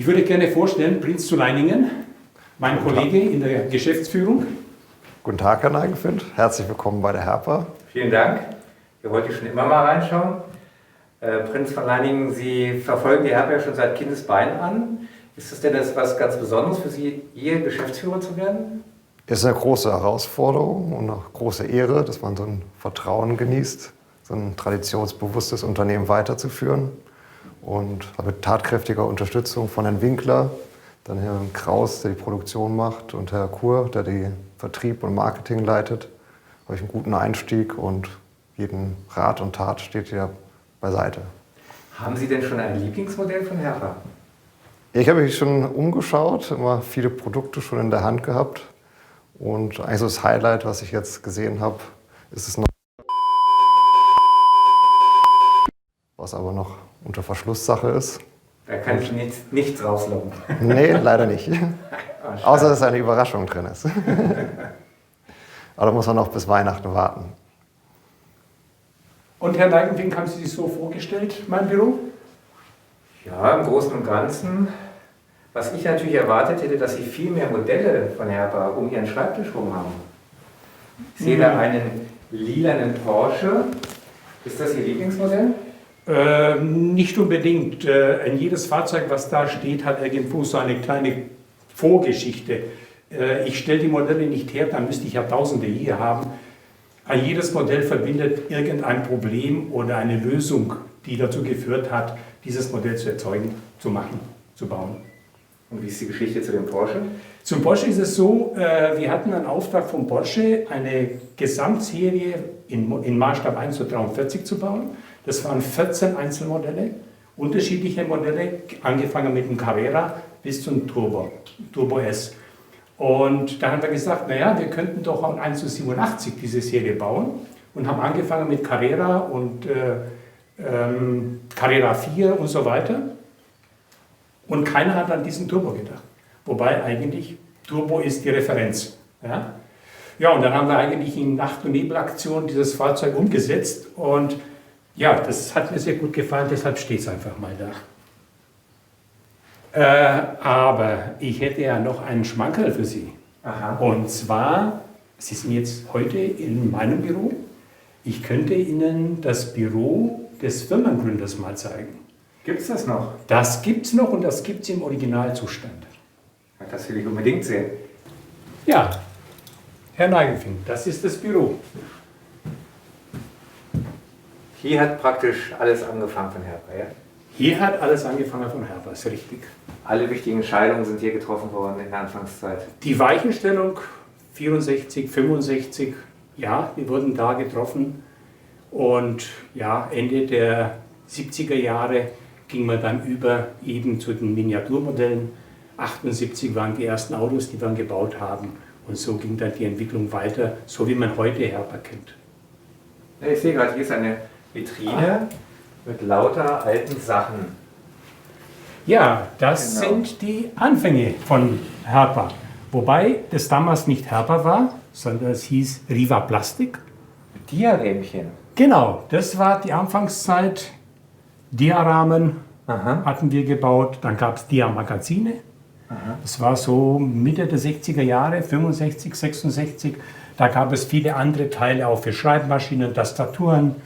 Ich würde gerne vorstellen, Prinz zu Leiningen, mein Kollege in der Geschäftsführung. Guten Tag, Herr Neigenfeld. Herzlich willkommen bei der Herpa. Vielen Dank. Hier wollte ich schon immer mal reinschauen. Prinz von Leiningen, Sie verfolgen die Herpa ja schon seit Kindesbeinen an. Ist das denn was ganz Besonderes für Sie, hier Geschäftsführer zu werden? Es ist eine große Herausforderung und eine große Ehre, dass man so ein Vertrauen genießt, so ein traditionsbewusstes Unternehmen weiterzuführen. Und mit tatkräftiger Unterstützung von Herrn Winkler, dann Herrn Kraus, der die Produktion macht, und Herr Kur, der die Vertrieb und Marketing leitet, habe ich einen guten Einstieg und jeden Rat und Tat steht hier beiseite. Haben Sie denn schon ein Lieblingsmodell von Herpa? Ich habe mich schon umgeschaut, immer viele Produkte schon in der Hand gehabt. Und eigentlich so das Highlight, was ich jetzt gesehen habe, ist es noch, was aber noch unter Verschlusssache ist. Da kann ich nichts rauslocken. Nee, leider nicht. Außer, dass eine Überraschung drin ist. Aber da muss man noch bis Weihnachten warten. Und Herr Neigenfink, haben Sie sich so vorgestellt, mein Büro? Ja, im Großen und Ganzen. Was ich natürlich erwartet hätte, dass Sie viel mehr Modelle von Herpa um Ihren Schreibtisch rum haben. Ich sehe da einen lilanen Porsche. Ist das Ihr Lieblingsmodell? Nicht unbedingt. In jedes Fahrzeug, was da steht, hat irgendwo so eine kleine Vorgeschichte. Ich stelle die Modelle nicht her, dann müsste ich ja Tausende hier haben. Jedes Modell verbindet irgendein Problem oder eine Lösung, die dazu geführt hat, dieses Modell zu erzeugen, zu machen, zu bauen. Und wie ist die Geschichte zu dem Porsche? Zum Porsche ist es so, wir hatten einen Auftrag von Porsche, eine Gesamtserie in Maßstab 1:43 zu bauen. Das waren 14 Einzelmodelle, unterschiedliche Modelle, angefangen mit dem Carrera bis zum Turbo S. Und da haben wir gesagt, naja, wir könnten doch auch 1:87 diese Serie bauen und haben angefangen mit Carrera und Carrera 4 und so weiter. Und keiner hat an diesen Turbo gedacht. Wobei eigentlich Turbo ist die Referenz. Ja, ja, und dann haben wir eigentlich in Nacht- und Nebelaktion dieses Fahrzeug umgesetzt. Und ja, das hat mir sehr gut gefallen, deshalb steht es einfach mal da. Aber ich hätte ja noch einen Schmankerl für Sie. Aha. Und zwar, Sie sind jetzt heute in meinem Büro. Ich könnte Ihnen das Büro des Firmengründers mal zeigen. Gibt es das noch? Das gibt es noch und das gibt es im Originalzustand. Das will ich unbedingt sehen. Ja, Herr Neigenfink, das ist das Büro. Hier hat praktisch alles angefangen von Herpa, ja? Hier hat alles angefangen von Herpa, ist richtig. Alle wichtigen Entscheidungen sind hier getroffen worden in der Anfangszeit. Die Weichenstellung 64, 65, ja, die wurden da getroffen. Und ja, Ende der 70er Jahre ging man dann über eben zu den Miniaturmodellen. 78 waren die ersten Autos, die wir gebaut haben. Und so ging dann die Entwicklung weiter, so wie man heute Herpa kennt. Ja, ich sehe gerade, hier ist eine Vitrine mit lauter alten Sachen. Ja, das Genau. sind die Anfänge von Herpa. Wobei das damals nicht Herpa war, sondern es hieß Riva Plastik. Diarämchen. Genau, das war die Anfangszeit. Diarahmen Aha. hatten wir gebaut, dann gab es Dia-Magazine. Das war so Mitte der 60er Jahre, 65, 66. Da gab es viele andere Teile auch für Schreibmaschinen, Tastaturen,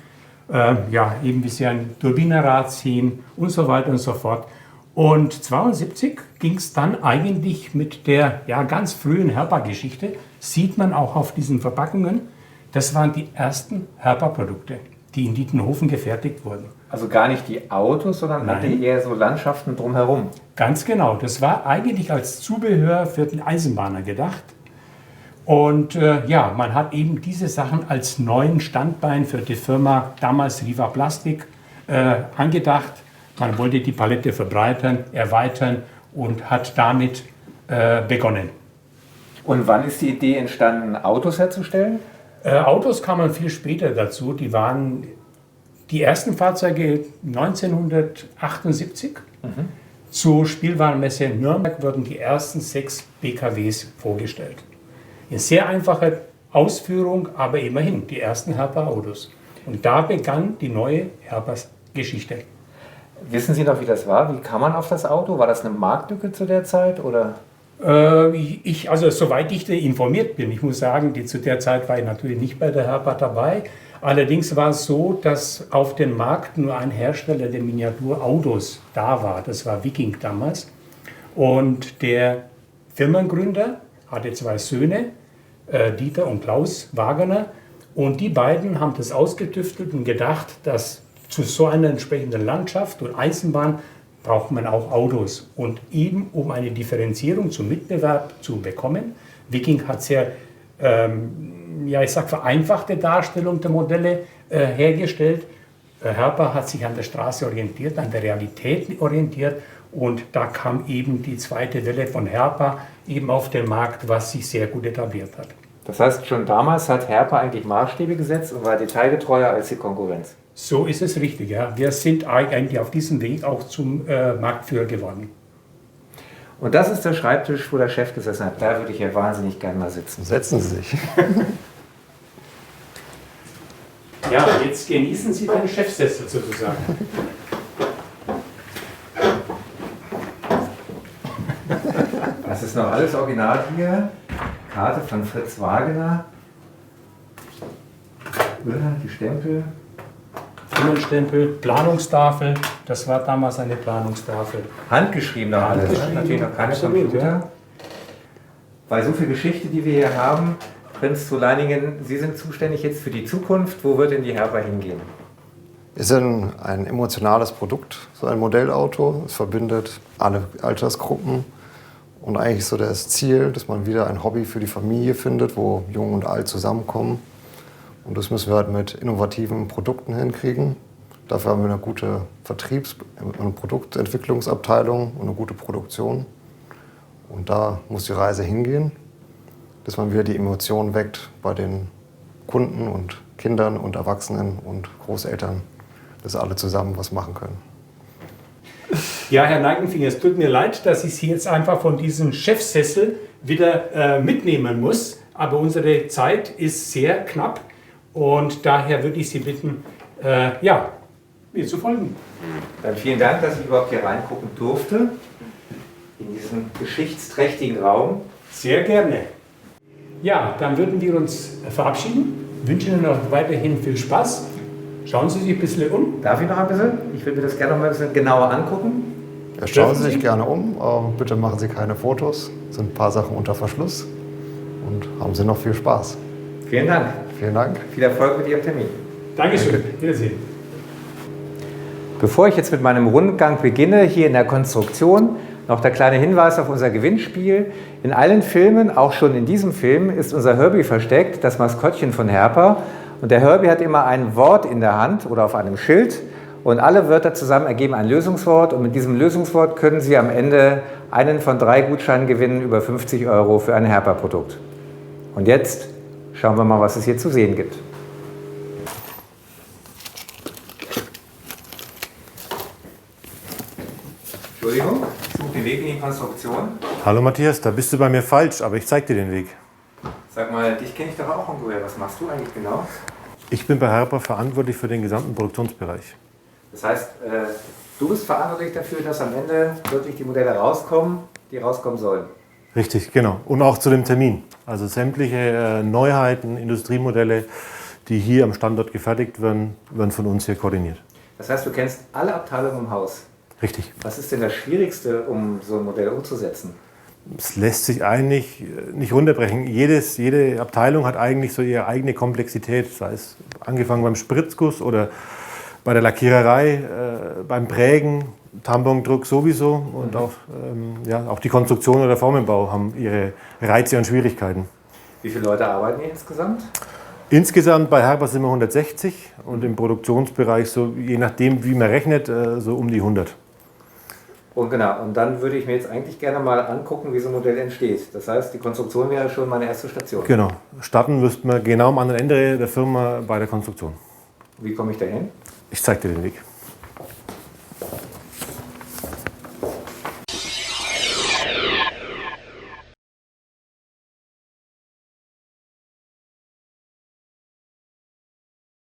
ja, eben wie Sie ein Turbinenrad ziehen und so weiter und so fort. Und 72 ging es dann eigentlich mit der ja, ganz frühen Herpa-Geschichte, sieht man auch auf diesen Verpackungen. Das waren die ersten Herpa-Produkte, die in Dietenhofen gefertigt wurden. Also gar nicht die Autos, sondern Nein. hatte eher so Landschaften drumherum. Ganz genau, das war eigentlich als Zubehör für den Eisenbahner gedacht. Und ja, man hat eben diese Sachen als neuen Standbein für die Firma, damals Riva Plastik, angedacht. Man wollte die Palette verbreitern, erweitern und hat damit begonnen. Und wann ist die Idee entstanden, Autos herzustellen? Autos kamen viel später dazu. Die ersten Fahrzeuge 1978. Zur Spielwarenmesse Nürnberg wurden die ersten 6 PKWs vorgestellt. In sehr einfacher Ausführung, aber immerhin die ersten Herpa-Autos. Und da begann die neue Herpa-Geschichte. Wissen Sie noch, wie das war? Wie kam man auf das Auto? War das eine Marktlücke zu der Zeit? Oder? Also soweit ich informiert bin, ich muss sagen, zu der Zeit war ich natürlich nicht bei der Herpa dabei. Allerdings war es so, dass auf dem Markt nur ein Hersteller der Miniaturautos da war. Das war Viking damals. Und der Firmengründer hatte zwei Söhne, Dieter und Klaus Wagener. Und die beiden haben das ausgetüftelt und gedacht, dass zu so einer entsprechenden Landschaft und Eisenbahn braucht man auch Autos. Und eben um eine Differenzierung zum Mitbewerb zu bekommen, Viking hat sehr vereinfachte Darstellung der Modelle hergestellt. Herpa hat sich an der Straße orientiert, an der Realität orientiert und da kam eben die zweite Welle von Herpa eben auf den Markt, was sich sehr gut etabliert hat. Das heißt, schon damals hat Herpa eigentlich Maßstäbe gesetzt und war detailgetreuer als die Konkurrenz. So ist es richtig, ja. Wir sind eigentlich auf diesem Weg auch zum Marktführer geworden. Und das ist der Schreibtisch, wo der Chef gesessen hat. Da würde ich ja wahnsinnig gerne mal sitzen. Setzen Sie sich. Ja, jetzt genießen Sie den Chefsessel sozusagen. Das ist noch alles original hier. Karte von Fritz Wagener. Die Stempel. Firmenstempel, Planungstafel, das war damals eine Planungstafel. Handgeschrieben noch alles, Handgeschrieben, natürlich noch keine absolut, Computer. ja. Bei so viel Geschichte, die wir hier haben, Prinz zu Leiningen, Sie sind zuständig jetzt für die Zukunft. Wo wird denn die Herpa hingehen? Wir sind ein emotionales Produkt, so ein Modellauto. Es verbindet alle Altersgruppen. Und eigentlich ist so das Ziel, dass man wieder ein Hobby für die Familie findet, wo Jung und Alt zusammenkommen. Und das müssen wir halt mit innovativen Produkten hinkriegen. Dafür haben wir eine gute Vertriebs- und Produktentwicklungsabteilung und eine gute Produktion. Und da muss die Reise hingehen, dass man wieder die Emotionen weckt bei den Kunden und Kindern und Erwachsenen und Großeltern, dass alle zusammen was machen können. Ja, Herr Neigenfinger, es tut mir leid, dass ich Sie jetzt einfach von diesem Chefsessel wieder mitnehmen muss. Aber unsere Zeit ist sehr knapp und daher würde ich Sie bitten, mir zu folgen. Dann vielen Dank, dass ich überhaupt hier reingucken durfte, in diesen geschichtsträchtigen Raum. Sehr gerne. Ja, dann würden wir uns verabschieden. Wünschen Ihnen noch weiterhin viel Spaß. Schauen Sie sich ein bisschen um. Darf ich noch ein bisschen? Ich würde mir das gerne noch mal ein bisschen genauer angucken. Ja, schauen Sie sich gerne um, aber bitte machen Sie keine Fotos. Es sind ein paar Sachen unter Verschluss und haben Sie noch viel Spaß. Vielen Dank. Vielen Dank. Viel Erfolg mit Ihrem Termin. Dankeschön. Wiedersehen. Bevor ich jetzt mit meinem Rundgang beginne, hier in der Konstruktion, noch der kleine Hinweis auf unser Gewinnspiel. In allen Filmen, auch schon in diesem Film, ist unser Herbie versteckt, das Maskottchen von Herpa. Und der Herbie hat immer ein Wort in der Hand oder auf einem Schild. Und alle Wörter zusammen ergeben ein Lösungswort. Und mit diesem Lösungswort können Sie am Ende einen von 3 Gutscheinen gewinnen über 50 € für ein Herpa-Produkt. Und jetzt schauen wir mal, was es hier zu sehen gibt. Entschuldigung, ich suche den Weg in die Konstruktion. Hallo Matthias, da bist du bei mir falsch, aber ich zeig dir den Weg. Sag mal, dich kenne ich doch auch irgendwoher. Was machst du eigentlich genau? Ich bin bei Herpa verantwortlich für den gesamten Produktionsbereich. Das heißt, du bist verantwortlich dafür, dass am Ende wirklich die Modelle rauskommen, die rauskommen sollen. Richtig, genau. Und auch zu dem Termin. Also sämtliche Neuheiten, Industriemodelle, die hier am Standort gefertigt werden, werden von uns hier koordiniert. Das heißt, du kennst alle Abteilungen im Haus. Richtig. Was ist denn das Schwierigste, um so ein Modell umzusetzen? Es lässt sich eigentlich nicht runterbrechen. Jede Abteilung hat eigentlich so ihre eigene Komplexität, sei es angefangen beim Spritzguss oder bei der Lackiererei, beim Prägen, Tambondruck sowieso und auch die Konstruktion oder der Formenbau haben ihre Reize und Schwierigkeiten. Wie viele Leute arbeiten hier insgesamt? Insgesamt bei Herpa sind wir 160 und im Produktionsbereich, so, je nachdem wie man rechnet, so um die 100. Und genau, und dann würde ich mir jetzt eigentlich gerne mal angucken, wie so ein Modell entsteht. Das heißt, die Konstruktion wäre schon meine erste Station. Genau, starten müssten wir genau am anderen Ende der Firma bei der Konstruktion. Wie komme ich da hin? Ich zeige dir den Weg.